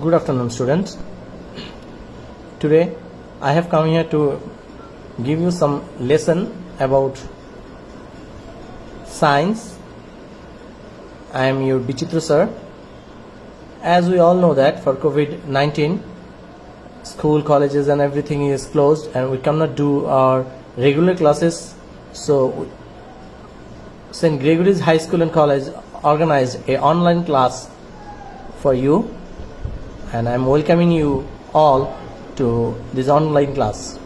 Good afternoon, students. Today I have come here to give you some lesson about science. I am your Bichitra sir. As we all know that for COVID-19, school, colleges and everything is closed and we cannot do our regular classes. So St. Gregory's High School and College organized a online class for you, and I am welcoming you all to this online class.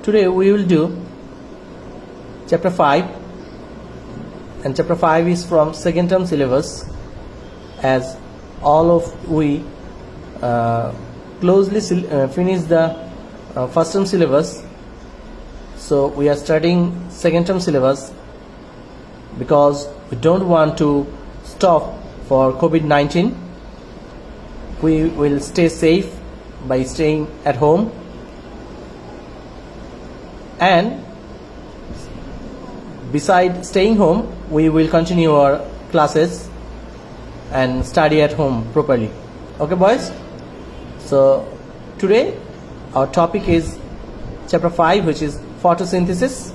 Today we will do chapter 5, and chapter 5 is from second term syllabus, as all of we closely finish the first term syllabus. So we are studying second term syllabus because we don't want to stop for COVID-19. We will stay safe by staying at home, and beside staying home we will continue our classes and study at home properly. Okay boys, so today our topic is chapter 5, which is photosynthesis.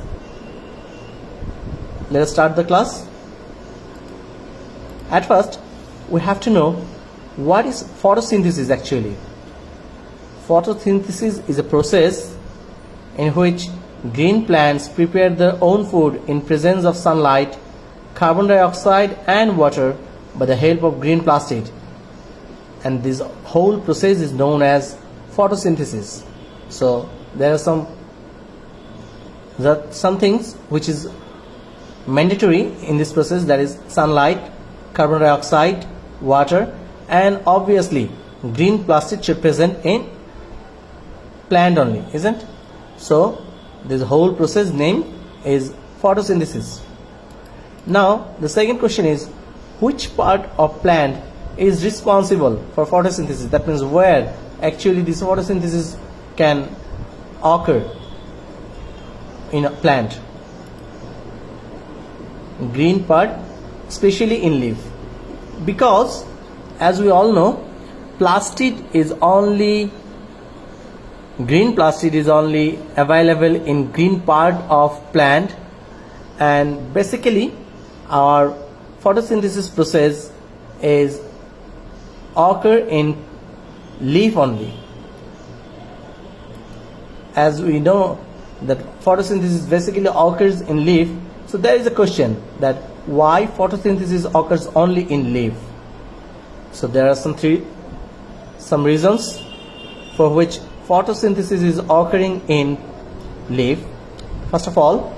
Let us start the class. At first we have to know what is photosynthesis actually. Photosynthesis is a process in which green plants prepare their own food in presence of sunlight, carbon dioxide and water by the help of green plastic, and this whole process is known as photosynthesis. So there are some things which is mandatory in this process, that is sunlight, carbon dioxide, water, and obviously green plastic should present in plant only, isn't? So this whole process name is photosynthesis. Now the second question is, which part of plant is responsible for photosynthesis? That means where actually this photosynthesis can occur in a plant. Green part, especially in leaf, because as we all know, green plastic is only available in green part of plant, and basically our photosynthesis process is occur in leaf only. As we know that photosynthesis basically occurs in leaf, so there is a question that why photosynthesis occurs only in leaf. So there are some reasons for which photosynthesis is occurring in leaf. First of all,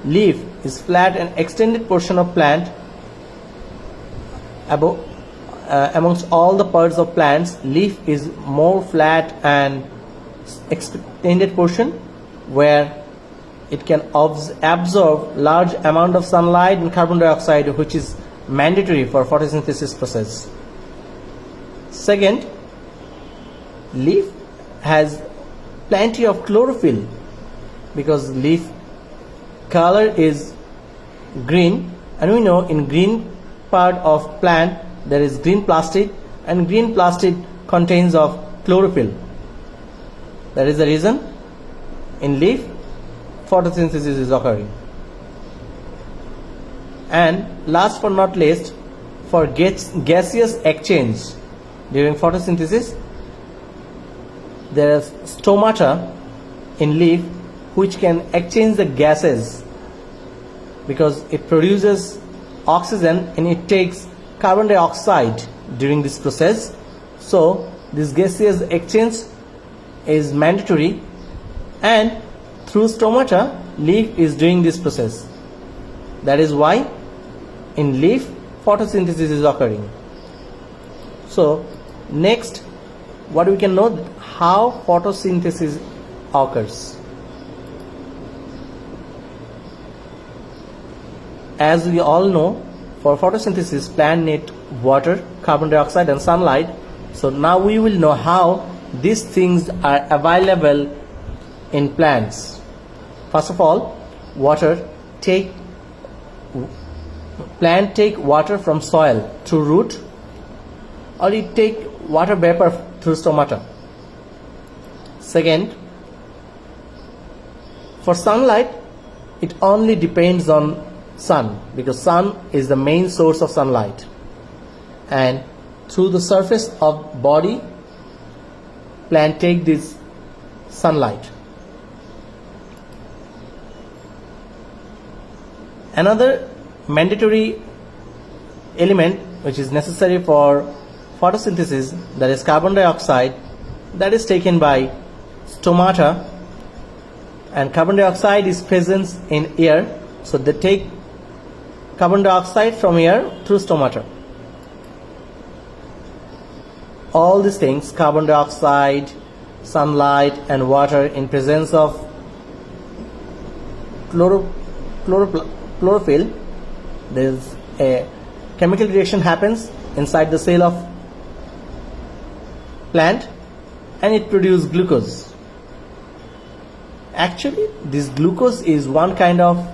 leaf is flat and extended portion of plant. Amongst all the parts of plants, leaf is more flat and extended portion, where it can absorb large amount of sunlight and carbon dioxide, which is mandatory for photosynthesis process. Second, leaf has plenty of chlorophyll, because leaf color is green, and we know in green part of plant there is green plastic, and green plastic contains of chlorophyll. That is the reason in leaf photosynthesis is occurring. And last but not least, for gaseous exchange during photosynthesis, there is stomata in leaf which can exchange the gases, because it produces oxygen and it takes carbon dioxide during this process. So this gaseous exchange is mandatory, and through stomata leaf is doing this process. That is why in leaf photosynthesis is occurring. So next, what we can know, how photosynthesis occurs. As we all know, for photosynthesis plant need water, carbon dioxide and sunlight. So now we will know how these things are available in plants. First of all, plant take water from soil through root, or it take water vapor through stomata. Second, for sunlight, it only depends on sun, because sun is the main source of sunlight, and through the surface of body, plant take this sunlight. Another mandatory element which is necessary for photosynthesis, that is carbon dioxide, that is taken by stomata, and carbon dioxide is present in air, so they take carbon dioxide from air through stomata. All these things, carbon dioxide, sunlight and water, in presence of chlorophyll, there is a chemical reaction happens inside the cell of plant, and it produces glucose. Actually, this glucose is one kind of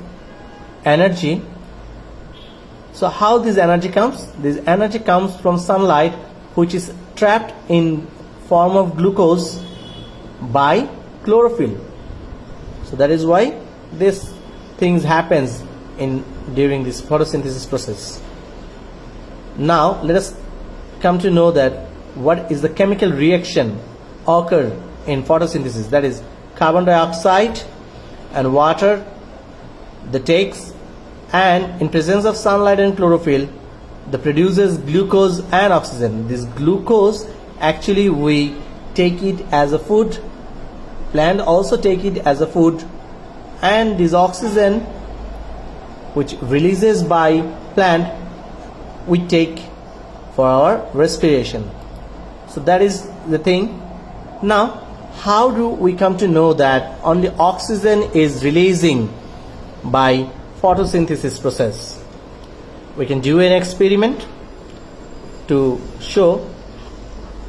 energy. So how this energy comes? This energy comes from sunlight, which is trapped in form of glucose by chlorophyll. So that is why this things happens during this photosynthesis process. Now let us come to know that what is the chemical reaction occur in photosynthesis, that is carbon dioxide and water the takes, and in presence of sunlight and chlorophyll the produces glucose and oxygen. This glucose actually we take it as a food, plant also take it as a food, and this oxygen which releases by plant we take for our respiration. So that is the thing. Now how do we come to know that only oxygen is releasing by photosynthesis process? We can do an experiment to show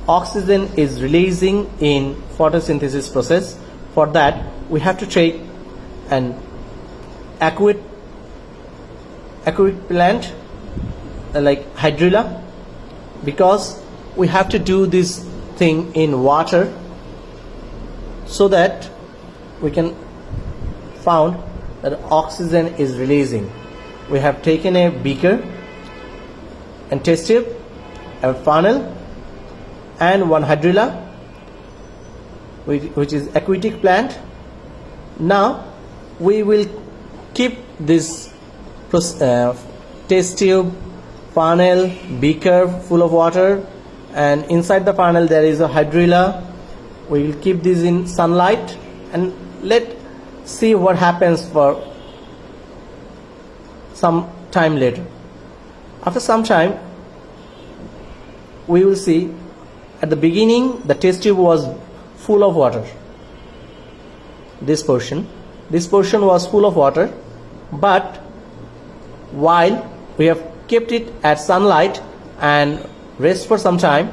oxygen is releasing in photosynthesis process. For that we have to take an aquatic plant like hydrilla, because we have to do this thing in water so that we can found that oxygen is releasing. We have taken a beaker and test tube, a funnel and one hydrilla which is aquatic plant. Now we will keep this test tube, funnel, beaker full of water, and inside the funnel there is a hydrilla. We will keep this in sunlight and let's see what happens for some time later. After some time we will see at the beginning the test tube was full of water. This portion was full of water, but while we have kept it at sunlight and rest for some time,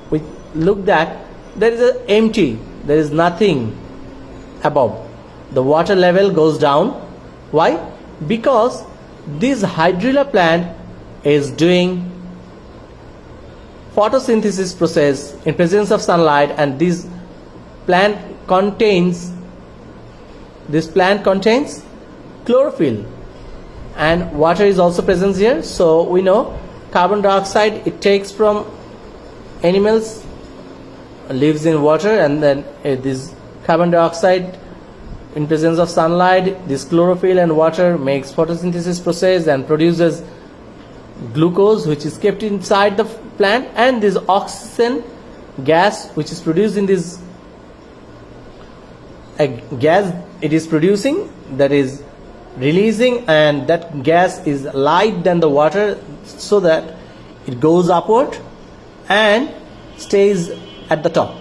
we looked at there is a empty, there is nothing above. The water level goes down. Why? Because this hydrilla plant is doing photosynthesis process in presence of sunlight, and this plant contains chlorophyll, and water is also present here. So we know carbon dioxide it takes from animals, lives in water, and then this carbon dioxide in presence of sunlight, this chlorophyll and water makes photosynthesis process and produces glucose which is kept inside the plant, and this oxygen gas which is produced in this gas it is producing, that is releasing, and that gas is light than the water, so that it goes upward and stays at the top.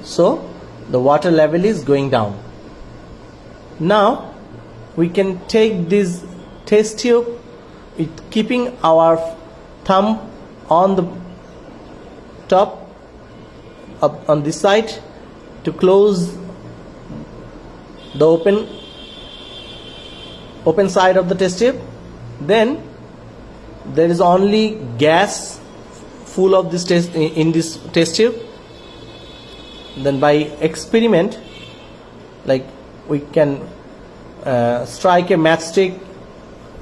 So the water level is going down. Now we can take this test tube with keeping our thumb on the top up on this side to close the open side of the test tube. Then there is only gas full of this test in this test tube. Then by experiment, like we can strike a matchstick,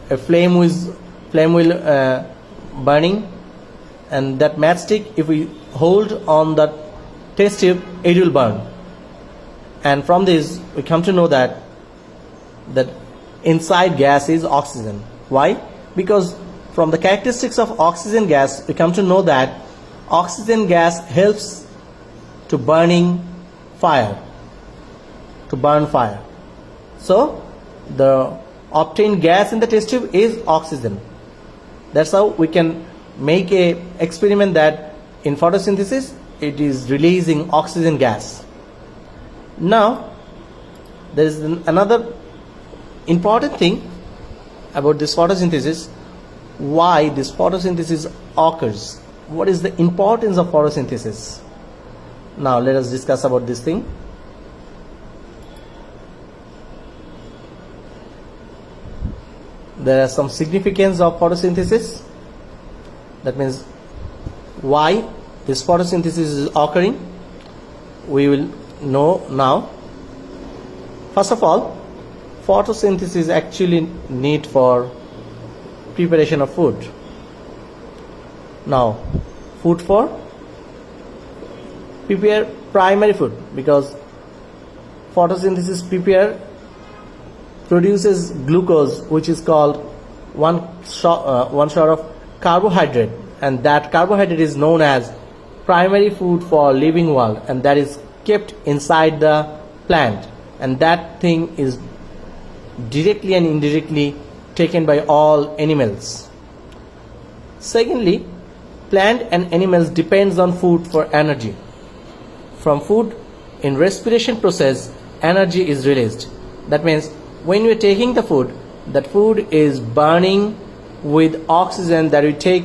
a flame will burning, and that matchstick, if we hold on that test tube, it will burn. And from this we come to know that inside gas is oxygen. Why? Because from the characteristics of oxygen gas, we come to know that oxygen gas helps to burn fire. So the obtained gas in the test tube is oxygen. That's how we can make a experiment that in photosynthesis it is releasing oxygen gas. Now there is another important thing about this photosynthesis. Why this photosynthesis occurs? What is the importance of photosynthesis? Now let us discuss about this thing. There are some significance of photosynthesis. That means why this photosynthesis is occurring, we will know now. First of all, photosynthesis is actually need for preparation of food. Now, food for prepare primary food, because photosynthesis produces glucose, which is called one sort of carbohydrate, and that carbohydrate is known as primary food for living world, and that is kept inside the plant, and that thing is directly and indirectly taken by all animals. Secondly, plant and animals depends on food for energy. From food, in respiration process, energy is released. That means when we are taking the food, that food is burning with oxygen that we take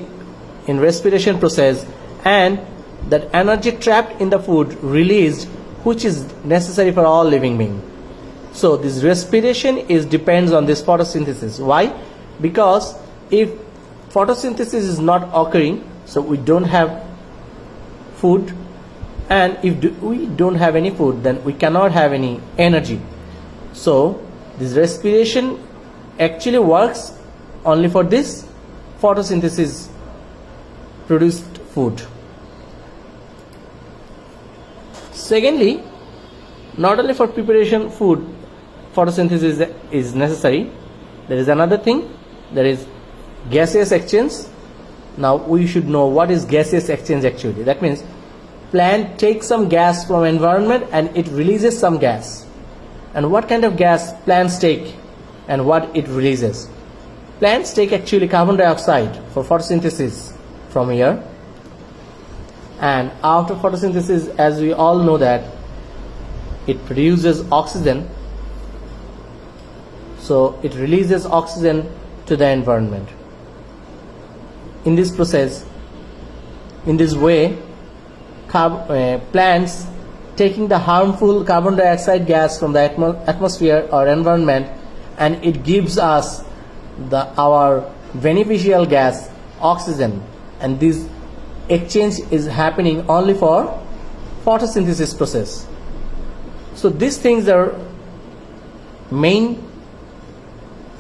in respiration process, and that energy trapped in the food released, which is necessary for all living being. So this respiration depends on this photosynthesis. Why? Because if photosynthesis is not occurring, so we don't have food, and if we don't have any food, then we cannot have any energy. So this respiration actually works only for this photosynthesis produced food. Secondly, not only for preparation food photosynthesis is necessary, there is another thing, there is gaseous exchange. Now we should know what is gaseous exchange actually. That means plant takes some gas from environment and it releases some gas. And what kind of gas plants take and what it releases? Plants take actually carbon dioxide for photosynthesis from here, and after photosynthesis, as we all know, that it produces oxygen, so it releases oxygen to the environment. In this process, in this way, plants taking the harmful carbon dioxide gas from the atmosphere or environment, and it gives us our beneficial gas, oxygen, and this exchange is happening only for photosynthesis process. So these things are main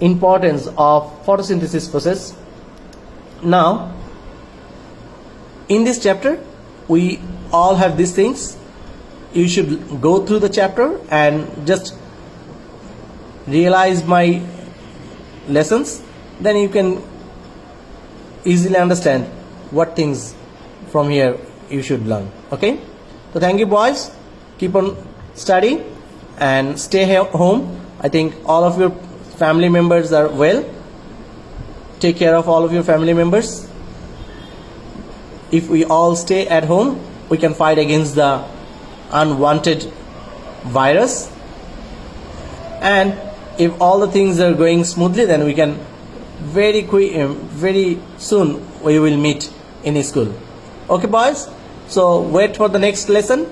importance of photosynthesis process. Now in this chapter we all have these things. You should go through the chapter and just realize my lessons, then you can easily understand what things from here you should learn. Okay, so thank you boys, keep on study and stay home. I think all of your family members are well. Take care of all of your family members. If we all stay at home, we can fight against the unwanted virus, and if all the things are going smoothly, then we can very soon we will meet in school. Okay boys, so wait for the next lesson.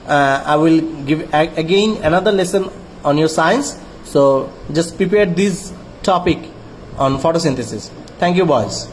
I will give again another lesson on your science, so just prepare this topic on photosynthesis. Thank you boys.